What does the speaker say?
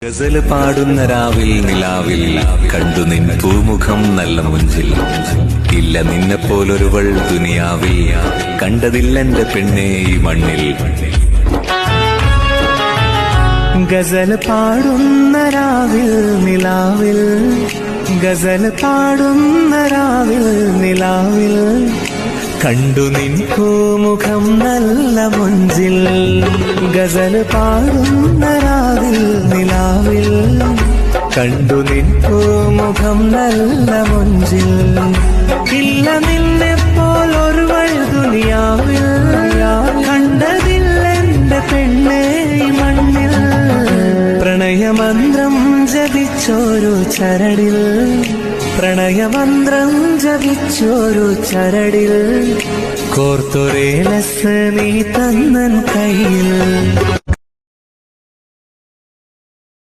ഗസൽ പാടുന്ന രാവിൽ നിലാവിൽ കണ്ടു നിൻ പൂമുഖം നല്ല മുഞ്ചിൽ. ഇല്ല നിന്നെപ്പോലൊരുവൾ ദുനിയാവിൽ കണ്ടതില്ലെന്റെ പെണ്ണേ ഈ മണ്ണിൽ. ഗസൽ പാടുന്ന രാവിൽ നിലാവിൽ, ഗസൽ പാടുന്ന രാവിൽ നിലാവിൽ കണ്ടു നിൻ പൂമുഖം നല്ല മുഞ്ചിൽ. ഗസൽ പാടുന്ന രാവിൽ നിലാവിൽ കണ്ടു നിൻ പൂമുഖം നല്ല മുഞ്ചിൽ. ഇല്ല നിന്നെപ്പോലൊരുവൾ ദുനിയാവിൽ കണ്ടതില്ലെന്റെ പെണ്ണേ ഈ മണ്ണിൽ. പ്രണയമന്ത്രം ജപിച്ചോരു ചരടിൽ, പ്രണയമന്ത്രം ജപിച്ചോരു ചരടിൽ കോർത്തൊരേലസ് നീ തന്നൻ കയ്യിൽ.